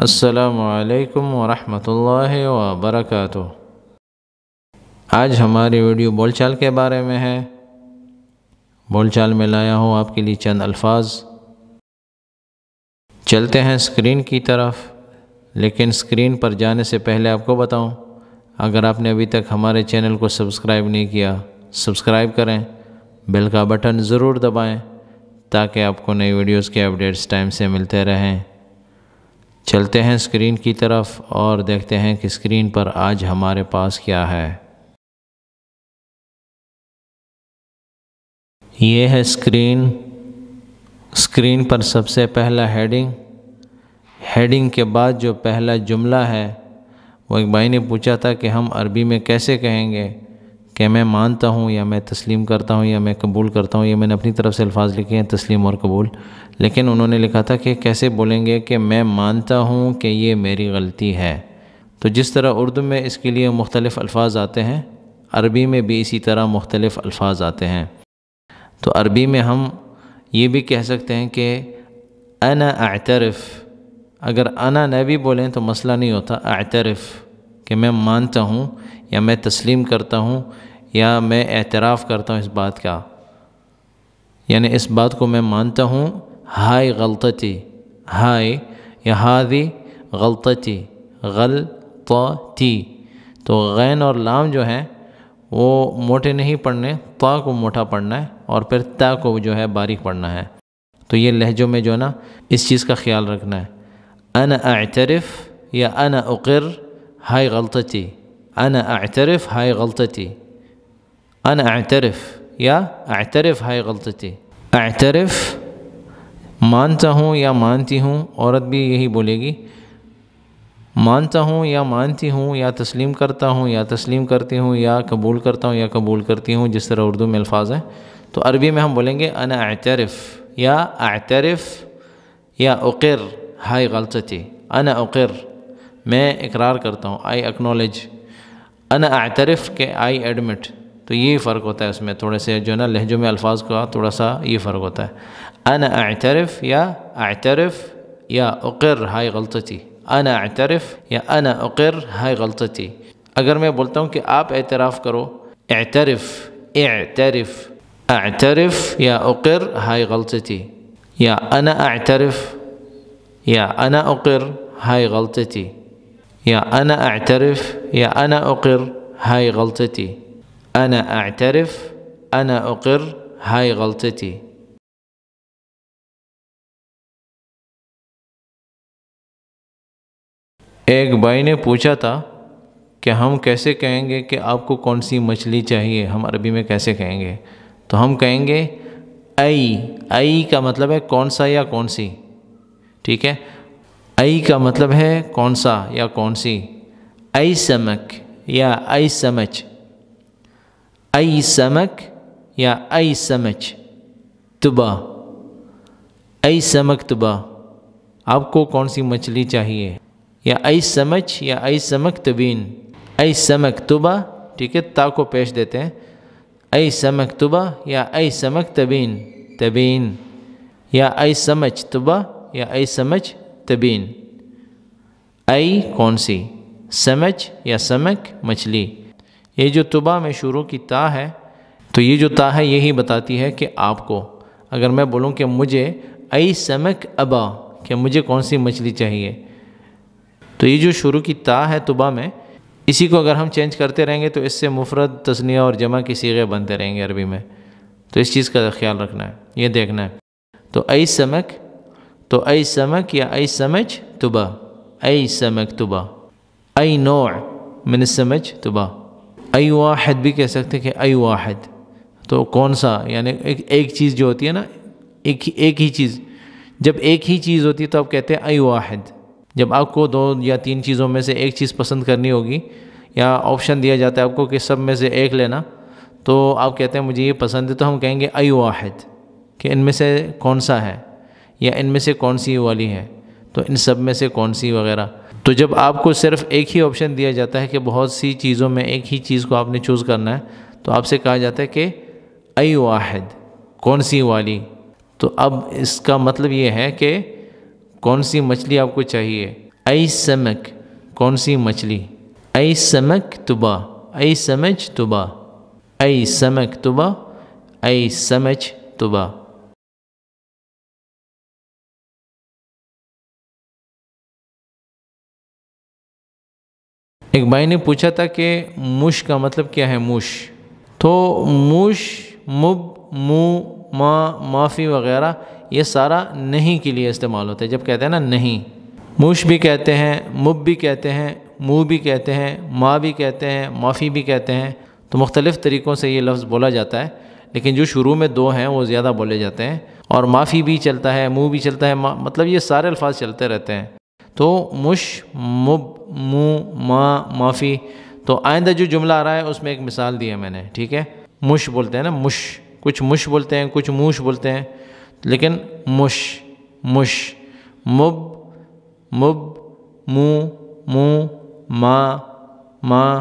السلام علیکم ورحمۃ اللہ وبرکاتہ۔ آج ہماری ویڈیو بول چال کے بارے میں ہے۔ بول چال میں لایا ہوں آپ کے لیے چند الفاظ۔ چلتے ہیں اسکرین کی طرف، لیکن اسکرین پر جانے سے پہلے آپ کو بتاؤں، اگر آپ نے ابھی تک ہمارے چینل کو سبسکرائب نہیں کیا، سبسکرائب کریں، بیل کا بٹن ضرور دبائیں تاکہ آپ کو نئی ویڈیوز کے اپڈیٹس ٹائم سے ملتے رہیں۔ چلتے ہیں اسکرین کی طرف اور دیکھتے ہیں کہ اسکرین پر آج ہمارے پاس کیا ہے۔ یہ ہے اسکرین۔ اسکرین پر سب سے پہلا ہیڈنگ کے بعد جو پہلا جملہ ہے، وہ ایک بھائی نے پوچھا تھا کہ ہم عربی میں کیسے کہیں گے کہ میں مانتا ہوں یا میں تسلیم کرتا ہوں یا میں قبول کرتا ہوں۔ یہ میں نے اپنی طرف سے الفاظ لکھے ہیں، تسلیم اور قبول، لیکن انہوں نے لکھا تھا کہ کیسے بولیں گے کہ میں مانتا ہوں کہ یہ میری غلطی ہے۔ تو جس طرح اردو میں اس کے لیے مختلف الفاظ آتے ہیں، عربی میں بھی اسی طرح مختلف الفاظ آتے ہیں۔ تو عربی میں ہم یہ بھی کہہ سکتے ہیں کہ انا اعترف۔ اگر انا نہ بھی بولیں تو مسئلہ نہیں ہوتا، اعترف کہ میں مانتا ہوں یا میں تسلیم کرتا ہوں یا میں اعتراف کرتا ہوں اس بات کا، یعنی اس بات کو میں مانتا ہوں، ہائے غلطتی، ہائے یا ہادی غلطتی، غلطتی۔ تو غین اور لام جو ہیں وہ موٹے نہیں پڑھنے، تا کو موٹا پڑھنا ہے اور پھر تا کو جو ہے باریک پڑھنا ہے۔ تو یہ لہجوں میں جو ہے نا اس چیز کا خیال رکھنا ہے۔ انا اعترف یا انا اقر ہائے غلطتی، انا اعترف ہائے غلطتی، انا اعترف یا اعترف ہائے غلطتی۔ اعترف مانتا ہوں یا مانتی ہوں، عورت بھی یہی بولے گی، مانتا ہوں یا مانتی ہوں یا تسلیم کرتا ہوں یا تسلیم کرتی ہوں یا قبول کرتا ہوں یا قبول کرتی ہوں، جس طرح اردو میں الفاظ ہیں۔ تو عربی میں ہم بولیں گے انا اعترف یا اعترف یا اقر ہائے غلطتی، انا اقر میں اقرار کرتا ہوں، آئی اکنالج، انا اعترف کہ آئی ایڈمٹ۔ تو یہ فرق ہوتا ہے اس میں، تھوڑے سے جو ہے نا لہجوں میں الفاظ کا تھوڑا سا یہ فرق ہوتا ہے۔ انا اعترف یا اقر ہائے غلطتی، انا اعترف یا انا اقر ہائے غلطتی۔ اگر میں بولتا ہوں کہ آپ اعتراف کرو، اعترف اعترف یا اقر ہائے غلطتی، یا انا اعترف یا انا اقر ہائے غلطتی، یا انا اعترف یا انا اقر ہائے غلطتی، انا اعترف انا اقر ہائے غلطتی۔ ایک بھائی نے پوچھا تھا کہ ہم کیسے کہیں گے کہ آپ کو کون سی مچھلی چاہیے، ہم عربی میں کیسے کہیں گے؟ تو ہم کہیں گے ای کا مطلب ہے کون سا یا کون سی، ٹھیک ہے؟ ای کا مطلب ہے کون سا یا کون سی۔ ای سمک یا ای سمچ، ای سمک یا ای سمچ تبا، ای سمک تبا، آپ کو کون سی مچھلی چاہیے، یا ای سمچ یا ای سمک تبین، ای سمک تبا، ٹھیک ہے؟ تا کو پیش دیتے ہیں، ای سمک تبا یا ای سمک تبین، یا ای سمچ تبا یا ای سمچ تبین۔ ای کون سی، سمچ یا سمک مچھلی۔ یہ جو تبا میں شروع کی تا ہے، تو یہ جو تا ہے یہی بتاتی ہے کہ آپ کو، اگر میں بولوں کہ مجھے ای سمک ابا، کہ مجھے کون سی مچھلی چاہیے، تو یہ جو شروع کی تا ہے تبا میں، اسی کو اگر ہم چینج کرتے رہیں گے تو اس سے مفرد، تثنیہ اور جمع کی صیغے بنتے رہیں گے عربی میں۔ تو اس چیز کا خیال رکھنا ہے، یہ دیکھنا ہے۔ تو ای سمک، تو ای سمک یا ای سمچ تبا، ای سمک تبا، ای نوع من السمج تبا۔ ای واحد بھی کہہ سکتے کہ ای واحد، تو کون سا، یعنی ایک چیز جو ہوتی ہے نا، ایک ہی چیز، جب ایک ہی چیز ہوتی ہے تو آپ کہتے ہیں ای واحد۔ جب آپ کو 2 یا 3 چیزوں میں سے ایک چیز پسند کرنی ہوگی، یا آپشن دیا جاتا ہے آپ کو کہ سب میں سے ایک لینا، تو آپ کہتے ہیں مجھے یہ پسند ہے، تو ہم کہیں گے ای واحد، کہ ان میں سے کون سا ہے، یا ان میں سے کون سی والی ہے، تو ان سب میں سے کون سی وغیرہ۔ تو جب آپ کو صرف ایک ہی آپشن دیا جاتا ہے کہ بہت سی چیزوں میں ایک ہی چیز کو آپ نے چوز کرنا ہے، تو آپ سے کہا جاتا ہے کہ ای واحد، کون سی والی۔ تو اب اس کا مطلب یہ ہے کہ کون سی مچھلی آپ کو چاہیے، ای سمک کون سی مچھلی، ای سمک تبا، ای سمجھ تبا، ای سمک تبا، ای سمجھ تبا۔ ایک بھائی نے پوچھا تھا کہ مش کا مطلب کیا ہے، مش؟ تو مش، مب، مو، ما، مافی وغیرہ یہ سارا نہیں کے لیے استعمال ہوتا ہے۔ جب کہتے ہیں نا نہیں، مش بھی کہتے ہیں، مب بھی کہتے ہیں، مو بھی کہتے ہیں، ما بھی کہتے ہیں، مافی بھی کہتے ہیں، تو مختلف طریقوں سے یہ لفظ بولا جاتا ہے، لیکن جو شروع میں دو ہیں وہ زیادہ بولے جاتے ہیں، اور مافی بھی چلتا ہے، مو بھی چلتا ہے، مطلب یہ سارے الفاظ چلتے رہتے ہیں۔ تو مش، مب، مو، ما، مافی۔ تو آئندہ جو جملہ آ رہا ہے اس میں ایک مثال دی ہے میں نے، ٹھیک ہے؟ مش بولتے ہیں نا، مش، کچھ مش بولتے ہیں، کچھ موش بولتے ہیں، لیکن مش، مش، مب، مب، مو، مو، ما،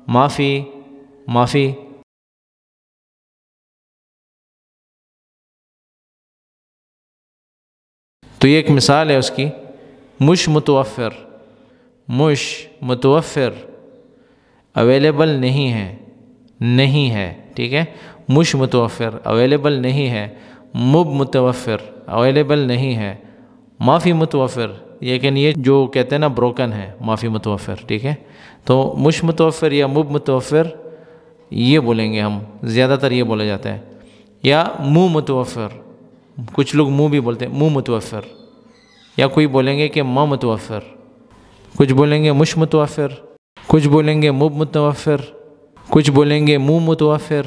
مافی، مافی۔ تو یہ ایک مثال ہے اس کی، مش متوفر، مش متوفر، اویلیبل نہیں ہے، نہیں ہے، ٹھیک ہے؟ مش متوفر اویلیبل نہیں ہے، مب متوفر اویلیبل نہیں ہے، مافی متوفر، لیکن یہ جو کہتے ہیں نا بروکن ہے، مافی متوفر، ٹھیک ہے؟ تو مش متوفر یا مب متوفر یہ بولیں گے ہم، زیادہ تر یہ بولا جاتا ہے۔ یا منہ متوفر، کچھ لوگ منہ بھی بولتے ہیں، منہ متوفر، یا کوئی بولیں گے کہ ماں متوفر، کچھ بولیں گے مش متوفر، کچھ بولیں گے مب متوفر، کچھ بولیں گے منہ متوفر،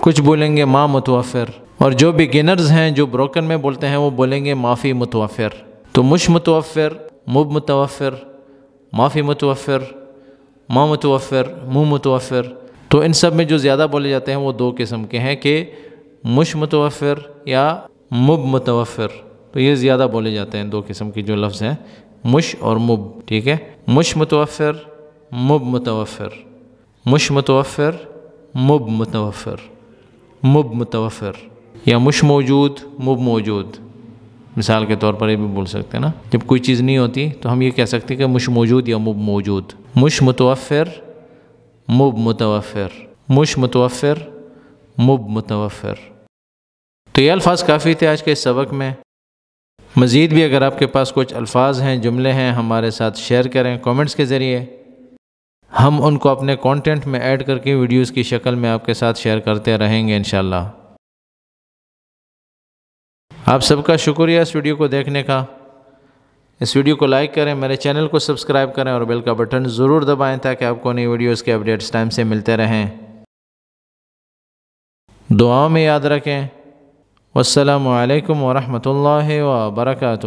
کچھ بولیں گے ماں متوفر، اور جو بگنرز ہیں جو بروکن میں بولتے ہیں وہ بولیں گے مافی متوفر۔ تو مش متوفر، مب متوفر، مافی متوفر، ماں متوفر، منہ متوفر، تو ان سب میں جو زیادہ بولے جاتے ہیں وہ دو قسم کے ہیں، کہ مش متوفر یا مب متوفر، تو یہ زیادہ بولے جاتے ہیں، دو قسم کی جو لفظ ہیں، مش اور مب، ٹھیک ہے؟ مش متوفر، مب متوفر، مش متوفر، مب متوفر، مب متوفر، یا مش موجود، مب موجود، مثال کے طور پر یہ بھی بول سکتے ہیں نا، جب کوئی چیز نہیں ہوتی تو ہم یہ کہہ سکتے ہیں کہ مش موجود یا مب موجود۔ مش متوفر، مب متوفر، مش متوفر، مب متوفر۔ تو یہ الفاظ کافی تھے آج کے اس سبق میں۔ مزید بھی اگر آپ کے پاس کچھ الفاظ ہیں، جملے ہیں، ہمارے ساتھ شیئر کریں کومنٹس کے ذریعے، ہم ان کو اپنے کانٹینٹ میں ایڈ کر کے ویڈیوز کی شکل میں آپ کے ساتھ شیئر کرتے رہیں گے انشاءاللہ۔ آپ سب کا شکریہ اس ویڈیو کو دیکھنے کا۔ اس ویڈیو کو لائک کریں، میرے چینل کو سبسکرائب کریں اور بیل کا بٹن ضرور دبائیں تاکہ آپ کو نئی ویڈیوز کے اپڈیٹس ٹائم سے ملتے رہیں۔ دعاؤں میں یاد رکھیں۔ والسلام علیکم ورحمۃ اللہ وبرکاتہ۔